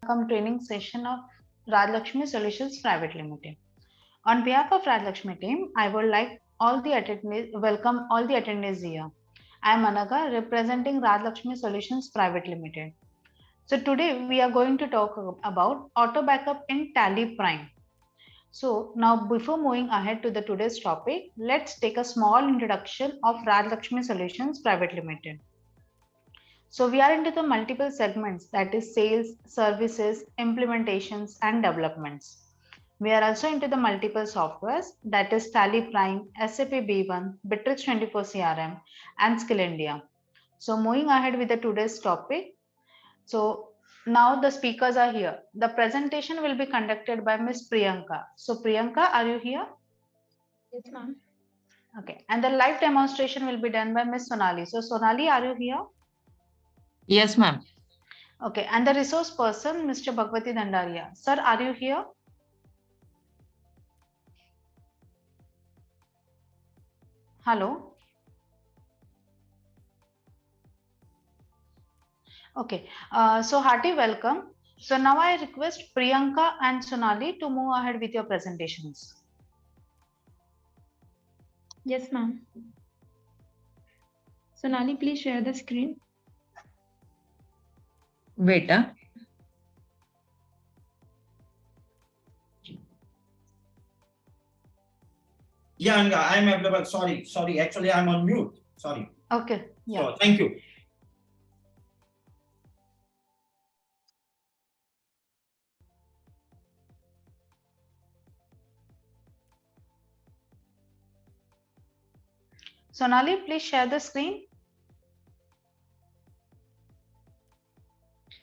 Training session of Rajlakshmi Solutions Private Limited. On behalf of Rajlakshmi team, I would like welcome all the attendees here. I am Anaga representing Rajlakshmi Solutions Private Limited. So today we are going to talk about auto backup in Tally Prime. So now before moving ahead to the today's topic, let's take a small introduction of Rajlakshmi Solutions Private Limited. So we are into the multiple segments, that is sales, services, implementations, and developments. We are also into the multiple softwares, that is Tally Prime, SAP B1, Bittrex 24 CRM, and Skill India. So moving ahead with the today's topic. So now the speakers are here. The presentation will be conducted by Ms. Priyanka. So Priyanka, are you here? Yes, ma'am. Okay. And the live demonstration will be done by Ms. Sonali. So Sonali, are you here? Yes, ma'am. Okay, and the resource person, Mr. Bhagwati Dandaria. Sir, are you here? Hello? Okay, so hearty welcome. So now I request Priyanka and Sonali to move ahead with your presentations. Yes, ma'am. Sonali, please share the screen. Wait. Yeah, I'm available. Sorry. Actually, I'm on mute. Sorry. Okay. Yeah. So, thank you. Sonali, please share the screen.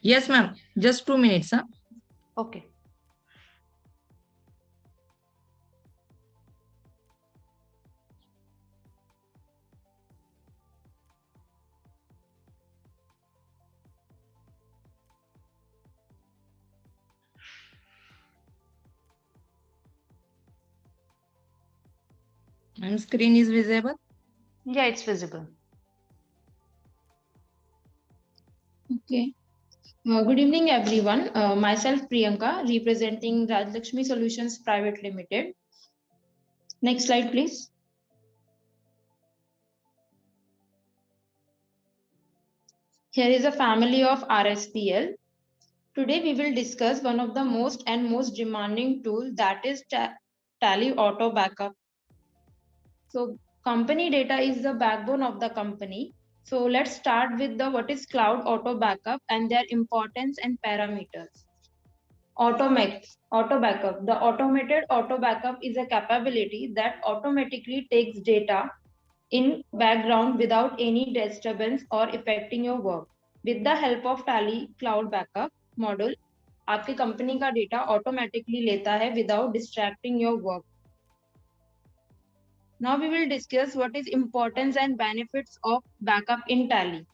Yes, ma'am. Just 2 minutes. Okay. And screen is visible? Yeah, it's visible. Okay. Good evening, everyone. Myself, Priyanka, representing Rajlakshmi Solutions Private Limited. Next slide, please. Here is a family of RSPL. Today, we will discuss one of the most demanding tool, that is Tally Auto Backup. So company data is the backbone of the company. So let's start with what is cloud auto backup and their importance and parameters. Auto backup. The automated auto backup is a capability that automatically takes data in background without any disturbance or affecting your work. With the help of Tally Cloud Backup module, आपकी company का data automatically लेता है without distracting your work. Now we will discuss what is importance and benefits of backup in Tally.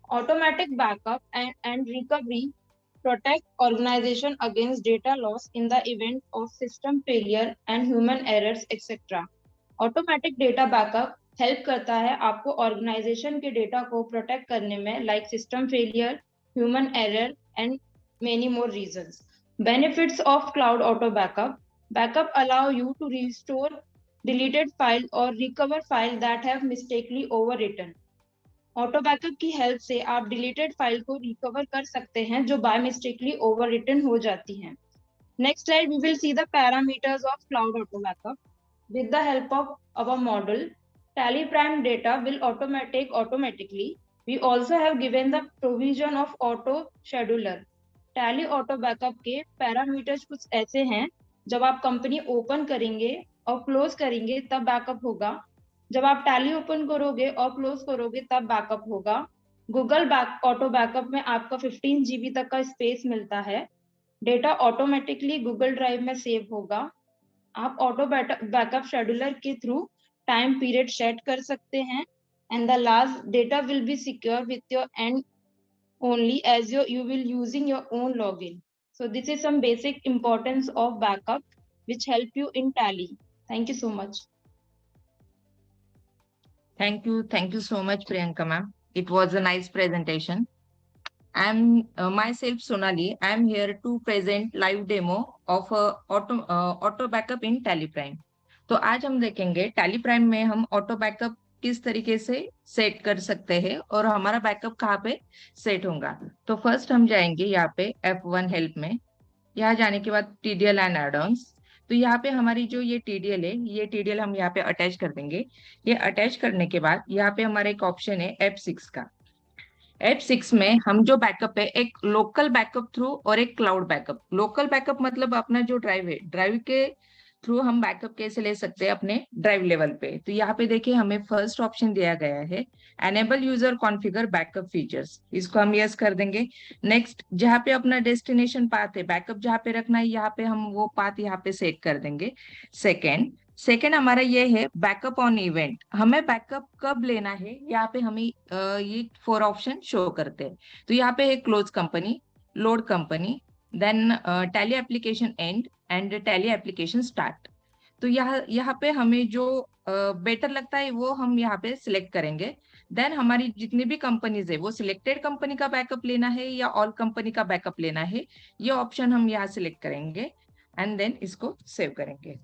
Automatic backup and recovery protect organization against data loss in the event of system failure and human errors, etc. Automatic data backup help करता है आपको organization के data को protect करने में, like system failure, human error and many more reasons. Benefits of cloud auto backup. Backup allow you to restore deleted file or recover file that have mistakenly overwritten. Auto backup की help से आप deleted file को recover कर सकते हैं जो bye mistakenly ओवररिटन हो जाती हैं. Next slide we will see the parameters of cloud auto backup. With the help of our model Tally Prime data will take automatically. We also have given the provision of auto scheduler. Tally auto backup के parameters कुछ ऐसे हैं. जब आप company open करेंगे और close करेंगे तब बैकअप होगा. जब आप टैली ओपन करोगे और क्लोज करोगे तब बैकअप होगा. गूगल ऑटो बैकअप में आपका 15 GB तक का स्पेस मिलता है. डेटा ऑटोमेटिकली गूगल ड्राइव में सेव होगा. आप ऑटो बैकअप शेड्यूलर के थ्रू टाइम पीरियड सेट कर सकते हैं. And the last data will be secure with your and only as you will using your own login. So this is some basic importance of backup which help you in Tally. Thank you so much. Thank you so much, Priyanka ma'am. It was a nice presentation. myself Sonali. I am here to present live demo of auto backup in Tally Prime. तो आज हम देखेंगे Tally Prime में हम auto backup किस तरीके से set कर सकते हैं और हमारा बैकअप कहाँ पे सेट होगा। तो फर्स्ट हम जाएंगे यहाँ पे F1 हेल्प में। यहाँ जाने के बाद TDL एंड एड-ऑन्स। तो यहाँ पे हमारी जो ये TDL है, ये TDL हम यहाँ पे अटैच कर देंगे। ये अटैच करने के बाद यहाँ पे हमारा एक ऑप्शन है F6 का। F6 में हम जो बैकअप है, एक लोकल बैकअप थ्रू और एक क्लाउड बैकअप। लोकल बैकअप मतलब अपना जो ड्राइव है, ड्राइव के थ्रू हम बैकअप कैसे ले सकते हैं अपने ड्राइव लेवल पे। तो यहाँ पे देखिए हमें फर्स्ट ऑप्शन दिया गया है enable user configure backup features, इसको हम यस कर देंगे। नेक्स्ट, जहाँ पे अपना डेस्टिनेशन पाथ है, बैकअप जहाँ पे रखना है, यहाँ पे हम वो पाथ यहाँ पे सेट कर देंगे। सेकेंड हमारा ये है बैकअप ऑन इवेंट, हमें बैकअप कब लेना है, यहाँ पे हमें ये 4 ऑप्शन शो करते हैं। तो यहाँ पे है close company, load company, then Tally application and Tally application start. तो यहाँ पे हमें जो बेटर लगता है वो हम यहाँ पे सिलेक्ट करेंगे। देन हमारी जितनी भी कंपनीज है, वो सिलेक्टेड कंपनी का बैकअप लेना है या ऑल कंपनी का बैकअप लेना है, ये ऑप्शन हम यहाँ सिलेक्ट करेंगे एंड देन इसको सेव करेंगे।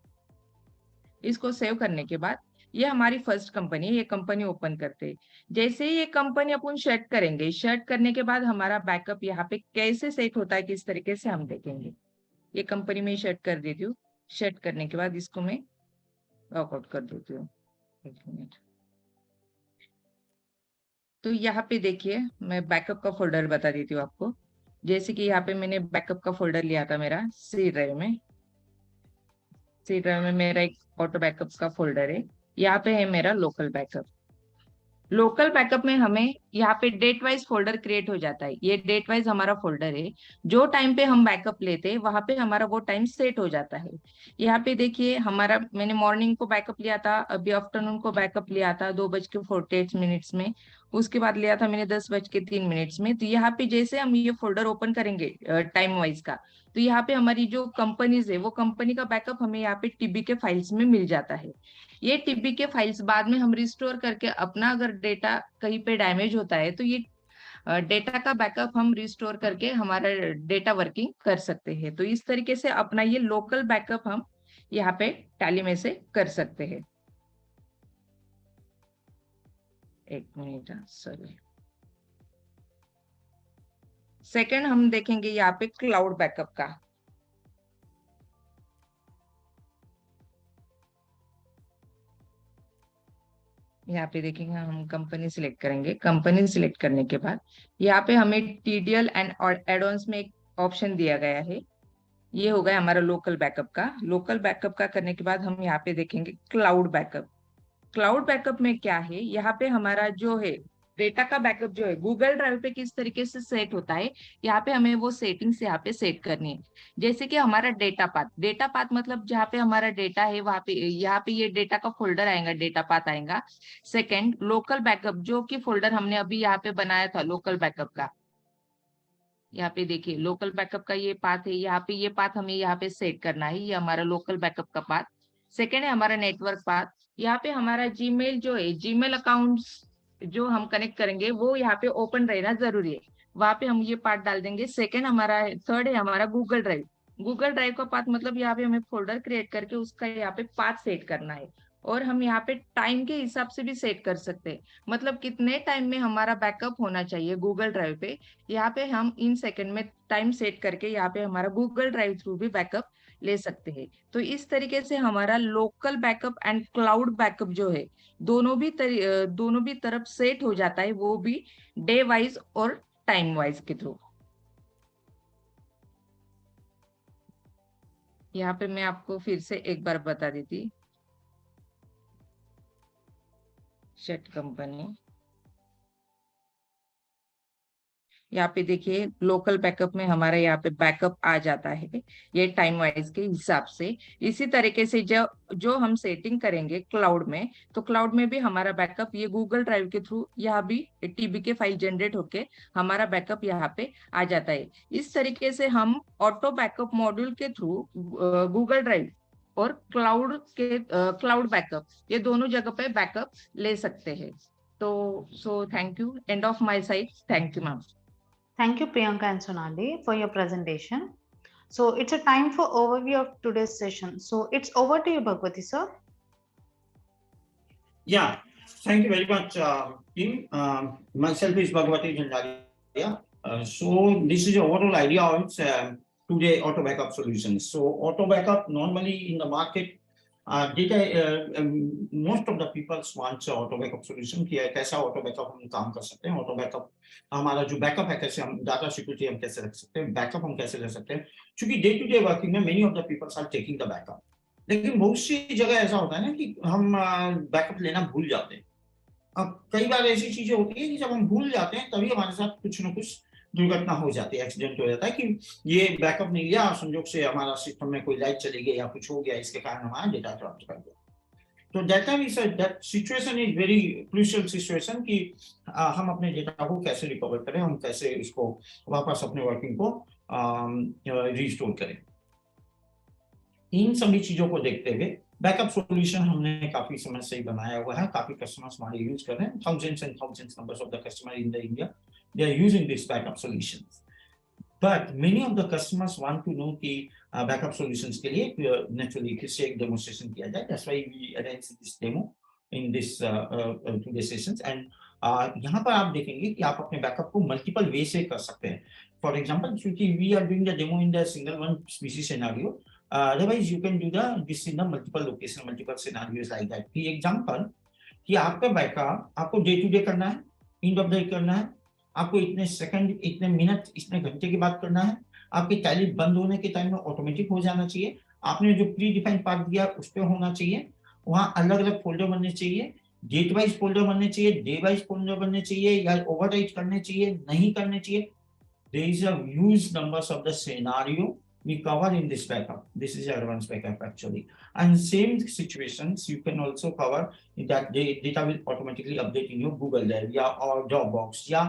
इसको सेव करने के बाद ये हमारी फर्स्ट कंपनी है, ये कंपनी ओपन करते हैं। जैसे ही ये कंपनी अपन शट करेंगे, शट करने के बाद हमारा बैकअप यहाँ पे कैसे सेट होता है, किस तरीके से हम देखेंगे। ये कंपनी में शट कर देती हूँ। शट करने के बाद इसको मैं वर्कआउट कर देती हूँ। एक मिनट। तो यहाँ पे देखिए मैं बैकअप का फोल्डर बता देती हूँ आपको। जैसे कि यहाँ पे मैंने बैकअप का फोल्डर लिया था मेरा सी ड्राइव में। सी ड्राइव में मेरा एक ऑटो बैकअप का फोल्डर है। यहाँ पे है मेरा लोकल बैकअप। लोकल बैकअप में हमें यहाँ पे डेट वाइज फोल्डर क्रिएट हो जाता है। ये डेट वाइज हमारा फोल्डर है। जो टाइम पे हम बैकअप लेते हैं वहां पे हमारा वो टाइम सेट हो जाता है। यहाँ पे देखिए हमारा, मैंने मॉर्निंग को बैकअप लिया था, अभी आफ्टरनून को बैकअप लिया था 2:48 में। उसके बाद लिया था मैंने 10:03 में। तो यहाँ पे जैसे हम ये फोल्डर ओपन करेंगे टाइम वाइज का, तो यहाँ पे हमारी जो कंपनीज है वो कंपनी का बैकअप हमें यहाँ पे टीबी के फाइल्स में मिल जाता है। ये टीबी के फाइल्स बाद में हम रिस्टोर करके अपना अगर डेटा कहीं पे डैमेज होता है तो ये डेटा का बैकअप हम रिस्टोर करके हमारा डेटा वर्किंग कर सकते हैं। तो इस तरीके से अपना ये लोकल बैकअप हम यहाँ पे टैली में से कर सकते हैं। एक मिनट, सॉरी। सेकंड हम देखेंगे यहाँ पे क्लाउड बैकअप का। यहाँ पे देखेंगे हम कंपनी सिलेक्ट करेंगे। कंपनी सिलेक्ट करने के बाद यहाँ पे हमें TDL एंड एड-ऑन्स में एक ऑप्शन दिया गया है। ये हो गया हमारा लोकल बैकअप का। लोकल बैकअप का करने के बाद हम यहाँ पे देखेंगे क्लाउड बैकअप। क्लाउड बैकअप में क्या है, यहाँ पे हमारा जो है डेटा का बैकअप जो है गूगल ड्राइव पे किस तरीके से सेट होता है, यहाँ पे हमें वो सेटिंग्स यहाँ पे सेट करनी है। जैसे कि हमारा डेटा पाथ मतलब जहाँ पे हमारा डेटा है वहां पे, यहाँ पे ये डेटा का फोल्डर आएगा, डेटा पाथ आएगा। सेकेंड, लोकल बैकअप जो कि फोल्डर हमने अभी यहाँ पे बनाया था लोकल बैकअप का, यहाँ पे देखिए लोकल बैकअप का ये पाथ है। यहाँ पे ये पाथ हमें यहाँ पे सेट करना है, ये हमारा लोकल बैकअप का पाथ। सेकेंड है हमारा नेटवर्क पाथ। यहाँ पे हमारा जीमेल जो है, जीमेल अकाउंट्स जो हम कनेक्ट करेंगे वो यहाँ पे ओपन रहना जरूरी है, वहां पे हम ये पाथ डाल देंगे। सेकेंड हमारा, थर्ड है हमारा गूगल ड्राइव। गूगल ड्राइव का पाथ मतलब यहाँ पे हमें फोल्डर क्रिएट करके उसका यहाँ पे पाथ सेट करना है। और हम यहाँ पे टाइम के हिसाब से भी सेट कर सकते हैं, मतलब कितने टाइम में हमारा बैकअप होना चाहिए गूगल ड्राइव पे। यहाँ पे हम इन सेकंड में टाइम सेट करके यहाँ पे हमारा गूगल ड्राइव थ्रू भी बैकअप ले सकते हैं। तो इस तरीके से हमारा local backup and cloud backup जो है दोनों भी तरफ सेट हो जाता है, वो भी डे वाइज और टाइम वाइज के थ्रू। यहाँ पे मैं आपको फिर से एक बार बता देती। शट कंपनी, यहाँ पे देखिए लोकल बैकअप में हमारा यहाँ पे बैकअप आ जाता है ये टाइम वाइज के हिसाब से। इसी तरीके से जो हम सेटिंग करेंगे क्लाउड में, तो क्लाउड में भी हमारा बैकअप ये गूगल ड्राइव के थ्रू यहाँ भी टीबी के फाइल जनरेट होके हमारा बैकअप यहाँ पे आ जाता है। इस तरीके से हम ऑटो बैकअप मॉड्यूल के थ्रू गूगल ड्राइव और क्लाउड बैकअप ये दोनों जगह पे बैकअप ले सकते हैं। तो thank you, end of my side. Thank you ma'am. Thank you, Priyanka and Sonali, for your presentation. So it's a time for overview of today's session. So it's over to you, Bhagwati sir. Yeah, thank you very much, team. Myself is Bhagwati Jandaria. So this is the overall idea of today auto backup solutions. So auto backup normally in the market, most of the people want auto backup solution कि कैसा auto backup हम काम कर सकते हैं, auto backup हमारा जो backup है कैसे हम data security हम कैसे रख सकते हैं, backup हम कैसे ले सकते हैं, क्योंकि day to day working में many of the people are taking the backup. लेकिन बहुत सी जगह ऐसा होता है ना कि हम बैकअप लेना भूल जाते हैं। अब कई बार ऐसी चीजें होती है कि जब हम भूल जाते हैं तभी हमारे साथ कुछ ना कुछ दुर्घटना हो जाती है, एक्सीडेंट हो जाता है कि ये बैकअप नहीं लिया, संयोग से हमारा सिस्टम में कोई लाइट चली गई या कुछ हो गया, इसके कारण हमारा डेटा क्रप्ट कर गया। तो that situation is very crucial situation कि हम अपने डेटा को कैसे रिकवर करें, हम कैसे इसको वापस अपने वर्किंग को रिस्टोर करें। इन सभी चीजों को देखते हुए बैकअप सॉल्यूशन हमने काफी समय से बनाया हुआ है, काफी कस्टमर्स हमारे यूज कर रहे हैं, thousands and thousands numbers of the customer in the India, they are using this backup solutions. But many of the customers want to know कि backup solutions के लिए naturally फिर से एक demonstration किया जाए, that's why we arranged this demo in this today's sessions. And यहाँ पर आप देखेंगे कि आप अपने बैकअप को मल्टीपल वे से कर सकते हैं। फॉर एग्जाम्पल, क्योंकि we are doing the demo in the single one species scenario, otherwise you can do this in the multiple location, multiple scenarios like that. For example, कि आपका बैकअप आपको day to day करना है, end of the day करना है, आपको इतने second, इतने मिनट, इतने घंटे के बाद करना है, आपके टैली बंद होने के टाइम में ऑटोमेटिक हो जाना चाहिए, आपने जो प्री डिफाइंड पार्ट दिया उस पर होना चाहिए, वहाँ अलग अलग फोल्डर बनने चाहिए, डेट वाइज फोल्डर बनने चाहिए, डे वाइज फोल्डर बनने चाहिए, या ओवरराइट करने चाहिए, नहीं करने चाहिए। There is a huge numbers of the scenario we cover in this backup. This is advanced backup actually. And same situations you can also cover that data will automatically update in your Google Drive या और Dropbox या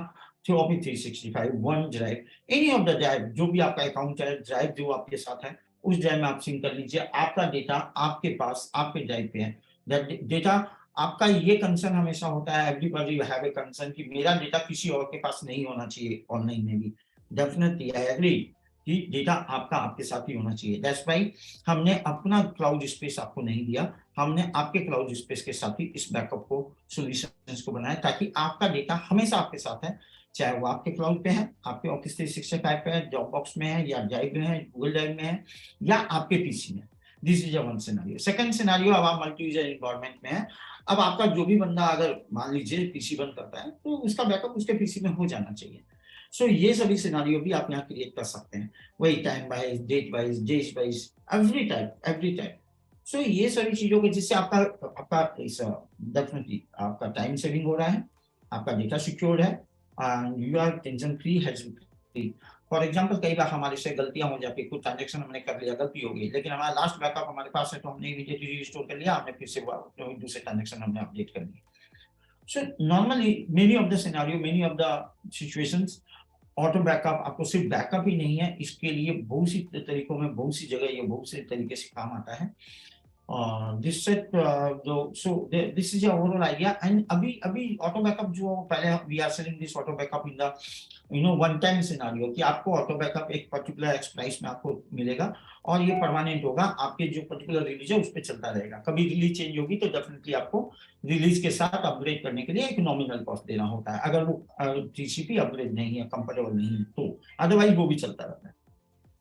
Office 365, OneDrive, any of the drive, जो भी आपका account है, drive जो आपके साथ है, उस ड्राइव में आप सिंक कर लीजिए। आपका डेटा आपके पास आपके ड्राइव पे है। डेटा आपका ये कंसर्न हमेशा होता है, एवरीबॉडी हैव ए कंसर्न कि मेरा डेटा किसी और के पास नहीं होना चाहिए ऑनलाइन में भी। डेफिनेटली आई एग्री कि डेटा आपका आपके साथ ही होना चाहिए। दैट्स व्हाई हमने अपना क्लाउड स्पेस आपको नहीं दिया, हमने आपके क्लाउड स्पेस के साथ ही इस बैकअप को सॉल्यूशंस को बनाया ताकि आपका डेटा हमेशा आपके साथ है, चाहे वो आपके क्लाउड पे है, आपके ऑफिस 365 पे है, ड्रॉपबॉक्स में है, या ड्राइव में है, गूगल ड्राइव में है, या आपके पीसी में। This is one scenario. Second scenario, अब आप मल्टी यूजर एनवायरनमेंट में है, अब आपका जो भी बंदा अगर मान लीजिए पीसी बंद करता है तो उसका बैकअप उसके पीसी में हो जाना चाहिए। सो ये सभी सिनेरियो भी आप यहाँ क्रिएट कर सकते हैं, वही time wise, date wise, days wise, every time. So ये सभी चीजों के जिससे आपका डेफिनेटली आपका टाइम सेविंग हो रहा है, आपका डेटा सिक्योर्ड है, and you are tension free, health free. For example, कई बार हमारे से गलतियां हो जाती है, कुछ ट्रांजेक्शन हमने कर लिया, गलती हो गई, लेकिन हमारा लास्ट बैकअप हमारे पास है तो हमने इमीडिएटली रिस्टोर कर लिया, हमने फिर से दूसरे ट्रांजेक्शन हमने अपडेट कर लिया। So normally many of the scenario, many of the situations, auto backup आपको सिर्फ बैकअप ही नहीं है, इसके लिए बहुत सी तरीकों में, बहुत सी जगह ये बहुत से तरीके से काम आता है। This set so this is overall idea. And अभी ऑटो बैकअप जो पहले we are selling this auto backup in the one time scenario कि आपको ऑटो बैकअप एक पर्टिकुलर एक्स प्राइस में आपको मिलेगा और ये परमानेंट होगा, आपके जो पर्टिकुलर रिलीज है उस पर चलता रहेगा। कभी रिलीज चेंज होगी तो डेफिनेटली आपको रिलीज के साथ अपग्रेड करने के लिए एक नॉमिनल कॉस्ट देना होता है, अगर वो टीसीपी अपग्रेड नहीं है, कंफर्टेबल नहीं है तो, अदरवाइज वो भी चलता रहता है।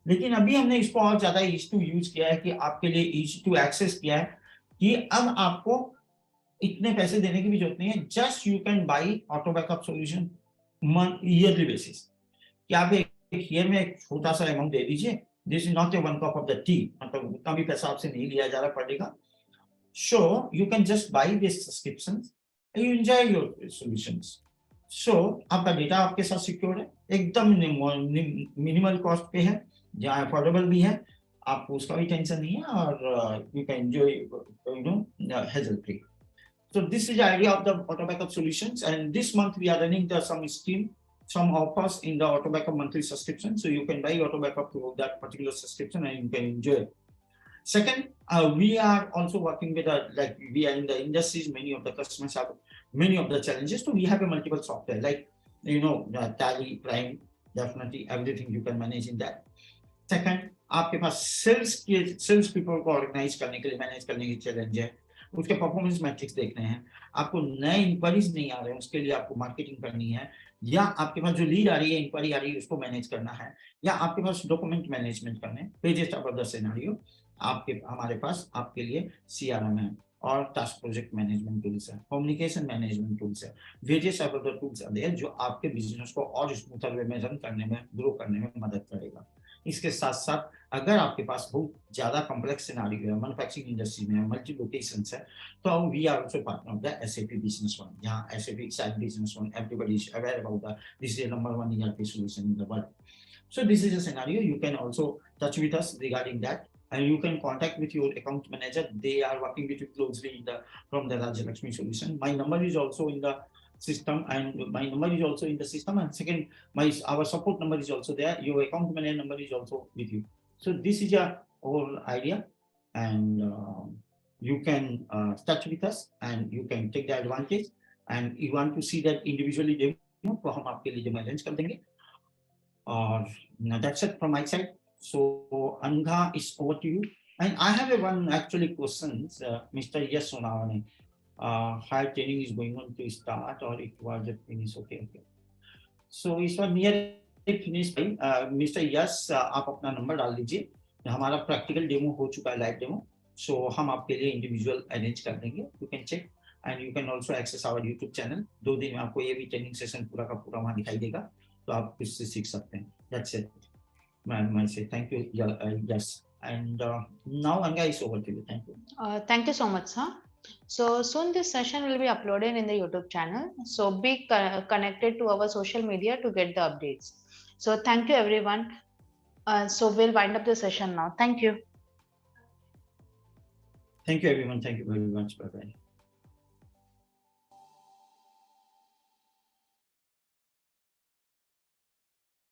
लेकिन अभी हमने इसको और ज्यादा ईज टू यूज किया है कि आपके लिए ईज टू एक्सेस किया है कि अब आपको इतने पैसे देने की भी जरूरत नहीं है, just you can buy auto backup solution yearly basis, कि आप एक ईयर में एक छोटा सा अमाउंट दे दीजिए। This is not a one cup of the T, मतलब उतना भी पैसा आपसे नहीं लिया जा रहा पड़ देगा। So you can just buy this subscription, you enjoy your solutions. So आपका डेटा आपके साथ सिक्योर है, एकदम मिनिमल कॉस्ट पे है, जहाँ अफोर्डेबल भी है, आपको उसका भी टेंशन नहीं है, और you can enjoy hazel free. So this is the idea of the auto backup solutions, and this month we are running some offers in the auto backup monthly subscription, so you can buy auto backup through that particular subscription and you can enjoy it. Second, we are also working with like we are in the industries, many of the customers have many of the challenges, so we have a multiple software like Tally, Prime, definitely everything you can manage in that. Second, आपके पास sales people को organise करने के लिए, manage करने की challenge है, उसके performance matrix देखने हैं, आपको नए इंक्वायरीज नहीं आ रहे हैं, उसके लिए आपको मार्केटिंग करनी है, या आपके पास जो लीड आ रही है, इंक्वायरी आ रही है, उसको मैनेज करना है, या आपके पास डॉक्यूमेंट मैनेजमेंट करने, पेजेस ऑफ द सिनेरियो, हमारे पास आपके लिए CRM है और टास्क प्रोजेक्ट मैनेजमेंट टूल्स है, कम्युनिकेशन मैनेजमेंट टूल्स है, various other tools are there जो आपके बिजनेस को और स्मूथर वे में रन करने में, ग्रो करने में मदद करेगा। इसके साथ साथ अगर आपके पास बहुत ज्यादा कॉम्प्लेक्स सिनेरियो है, मैन्युफैक्चरिंग इंडस्ट्री में मल्टी लोकेशंस है, तो we are also partner of the SAP business one, जहां SAP side business one, everybody is aware about the this is number 1 ERP solution in the world. So this is a scenario. You can also touch with us regarding that, and you can contact with your account manager. They are working with you closely from the Rajya Lakshmi solution. My number is also in the system, and my number is also in the system. And second, our support number is also there. Your account manager number is also with you. So this is your whole idea, and you can touch with us, and you can take the advantage. And you want to see that individually demo, तो हम आपके लिए demo arrange कर देंगे. That's it from my side. So Anga is over to you. And I have one actually questions, Mr. Yes Sonavane. Higher training is going on to start, or it was a finish? Okay. So इस बार near finish भाई, Mr. Yes, आप अपना number डाल दीजिए, हमारा practical demo हो चुका है, लाइव डेमो, सो हम आपके लिए इंडिविजुअल अरेंज कर देंगे, you can check and you can also access our YouTube channel, 2 दिन में आपको ये भी ट्रेनिंग सेशन पूरा का पूरा वहाँ दिखाई देगा, तो आप इससे सीख सकते हैं। That's it. I say thank you. Yes. And now Anga is over to you. Thank you. Thank you so much, sir. So soon this session will be uploaded in the YouTube channel. So be connected to our social media to get the updates. So thank you everyone. So we'll wind up the session now. Thank you. Thank you everyone. Thank you very much. Bye bye.